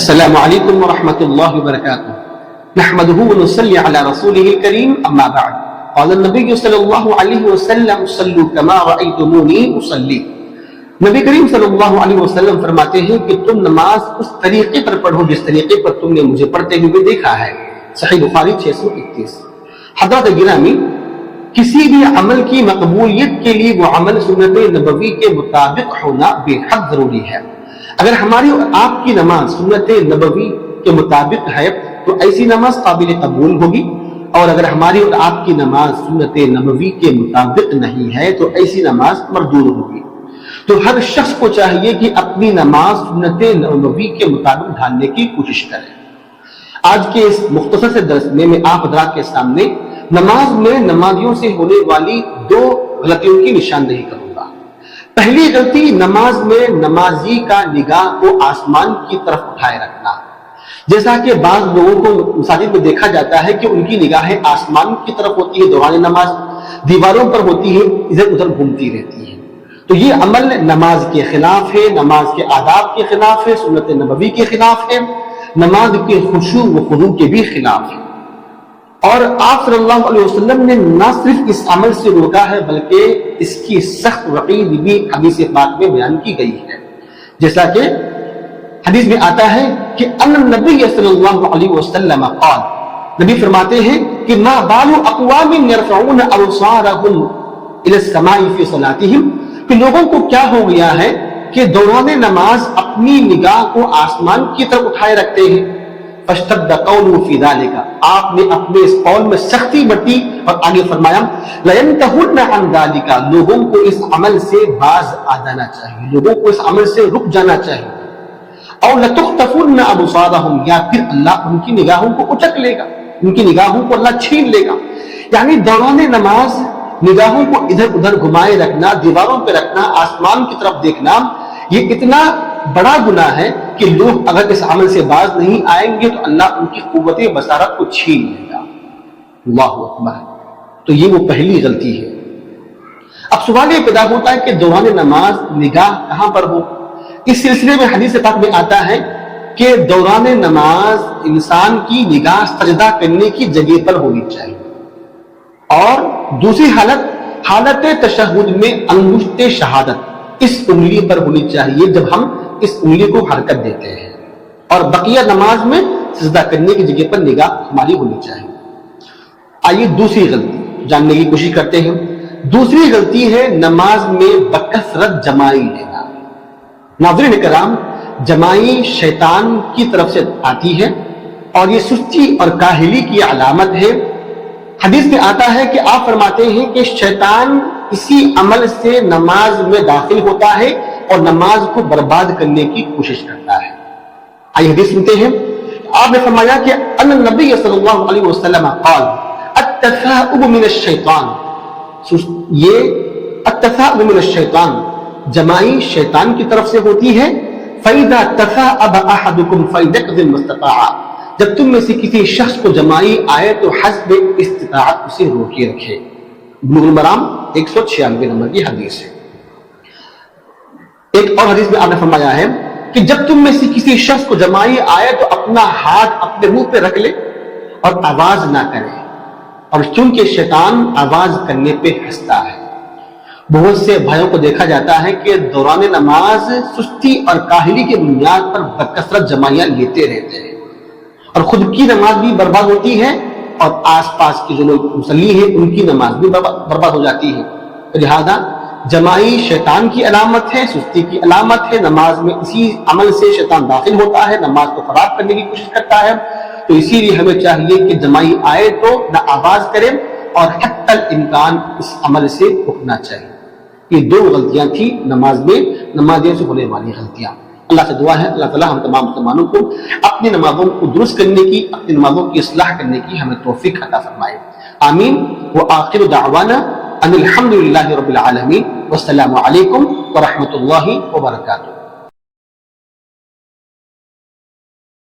السلام علیکم ورحمۃ اللہ وبرکاتہ نحمده ونصلی علی رسوله الکریم اما بعد قال النبی صلی اللہ علیہ وسلم صلوا کما رأیتمونی اصلی۔ نبی کریم صلی اللہ علیہ وسلم فرماتے ہیں کہ تم نماز اس طریقے پر پڑھو جس طریقے پر تم نے مجھے پڑھتے ہوئے دیکھا ہے۔ صحیح بخاری 631۔ حضرات گرامی، کسی بھی عمل کی مقبولیت کے لیے وہ عمل سنت نبوی کے مطابق ہونا بے حد ضروری ہے۔ اگر ہماری اور آپ کی نماز سنت نبوی کے مطابق ہے تو ایسی نماز قابل قبول ہوگی، اور اگر ہماری اور آپ کی نماز سنت نبوی کے مطابق نہیں ہے تو ایسی نماز مردود ہوگی۔ تو ہر شخص کو چاہیے کہ اپنی نماز سنت نبوی کے مطابق ڈھالنے کی کوشش کرے۔ آج کے اس مختصر سے درس میں آپ حضرات کے سامنے نماز میں نمازیوں سے ہونے والی دو غلطیوں کی نشاندہی کروں گا۔ پہلی غلطی، نماز میں نمازی کا نگاہ کو آسمان کی طرف اٹھائے رکھنا۔ جیسا کہ بعض لوگوں کو مساجد میں دیکھا جاتا ہے کہ ان کی نگاہیں آسمان کی طرف ہوتی ہے دوران نماز، دیواروں پر ہوتی ہے، ادھر ادھر گھومتی رہتی ہے۔ تو یہ عمل نماز کے خلاف ہے، نماز کے آداب کے خلاف ہے، سنت نبوی کے خلاف ہے، نماز کے خشوع و خضوع کے بھی خلاف ہے۔ اور آپ صلی اللہ علیہ وسلم نے نہ صرف اس عمل سے روکا ہے بلکہ اس کی سخت وعید بھی حدیث پاک میں بیان کی گئی ہے۔ جیسا کہ حدیث میں آتا ہے کہ ان النبی صلی اللہ علیہ وسلم قال، نبی فرماتے ہیں کہ ما بال اقوام يرفعون ابصارهم الى السماء في صلاتهم، کہ لوگوں کو کیا ہو گیا ہے کہ دوران نماز اپنی نگاہ کو آسمان کی طرف اٹھائے رکھتے ہیں۔ فاشتد قوله في ذلك، آپ نے اپنے اس قول میں سختی برتی اور آگے فرمایا لَيَنْتَهُنَّ عَنْ ذَلِكَ، لوگوں کو اس عمل سے باز آ جانا چاہیے، لوگوں کو اس عمل سے رک جانا چاہیے۔ اور لَتُخْتَفُنَّ أَبْصَارَهُمْ، یا پھر اللہ ان کی نگاہوں کو اچک لے گا، ان کی نگاہوں کو اللہ چھین لے گا۔ یعنی دوران نماز نگاہوں کو ادھر ادھر گھمائے رکھنا، دیواروں پہ رکھنا، آسمان کی طرف دیکھنا، یہ اتنا بڑا گناہ ہے کہ لوگ اگر اس عمل سے باز نہیں آئیں گے تو اللہ ان کی قوت بصارت کو چھین لے گا۔ اللہ اکبر۔ تو یہ وہ پہلی غلطی ہے۔ اب سوال یہ پیدا ہوتا ہے کہ دوران نماز نگاہ کہاں پر ہو؟ اس سلسلے میں حدیث پاک میں آتا ہے کہ دوران نماز انسان کی نگاہ سجدہ کرنے کی جگہ پر ہونی چاہیے، اور دوسری حالت تشہد میں انگشت شہادت اس انگلی پر ہونی چاہیے جب ہم اس انگلی کو حرکت دیتے ہیں، اور بقیہ نماز میں سجدہ کرنے کی جگہ پر نگاہ ہماری ہونی چاہیے۔ آئیے دوسری غلطی جاننے کی کوشش کرتے ہیں۔ دوسری غلطی ہے نماز میں بکثرت جمائی لینا۔ ناظرین کرام، جمائی شیطان کی طرف سے آتی ہے اور یہ سستی اور کاہلی کی علامت ہے۔ حدیث میں آتا ہے کہ آپ فرماتے ہیں کہ شیطان اسی عمل سے نماز میں داخل ہوتا ہے اور نماز کو برباد کرنے کی کوشش کرتا ہے۔ آئیے حدیث سنتے ہیں۔ آپ نے فرمایا کہ ان النبی صلی اللہ علیہ وسلم قال التثاؤب من الشیطان، یہ التثاؤب من الشیطان جمائی شیطان کی طرف سے ہوتی ہے۔ فَإِذَا تَثَاءَبَ أَحَدُكُمْ فَلْيَقْضِ مَا اسْتَطَاعَ، جب تم میں سے کسی شخص کو جمائی آئے تو حسب استطاعت اسے روکے رکھے۔ بلوغ المرام 196 نمبر کی حدیث ہے۔ ایک اور حدیث میں آپ نے فرمایا ہے کہ جب تم میں سے کسی شخص کو جمائی آئے تو اپنا ہاتھ اپنے منہ پہ رکھ لے اور آواز نہ کرے، اور چونکہ شیطان آواز کرنے پہ ہنستا ہے۔ بہت سے بھائیوں کو دیکھا جاتا ہے کہ دوران نماز سستی اور کاہلی کی بنیاد پر بکثرت جمائیاں لیتے رہتے ہیں، اور خود کی نماز بھی برباد ہوتی ہے اور آس پاس کے جو لوگ مصلی ہیں ان کی نماز بھی برباد ہو جاتی ہے۔ لہذا جمائی شیطان کی علامت ہے، سستی کی علامت ہے۔ نماز میں اسی عمل سے شیطان داخل ہوتا ہے، نماز کو خراب کرنے کی کوشش کرتا ہے۔ تو اسی لیے ہمیں چاہیے کہ جمائی آئے تو نہ آواز کریں اور حتی الامکان اس عمل سے رکنا چاہیے۔ یہ دو غلطیاں تھیں نماز میں، نمازیوں سے ہونے والی غلطیاں۔ اللہ سے دعا ہے اللہ تعالیٰ ہم تمام مسلمانوں کو اپنی نمازوں کو درست کرنے کی، اپنی نمازوں کی اصلاح کرنے کی ہمیں توفیق عطا فرمائے، آمین۔ وآخر دعوانا ان الحمد للہ رب العالمین، والسلام علیکم ورحمۃ اللہ وبرکاتہ۔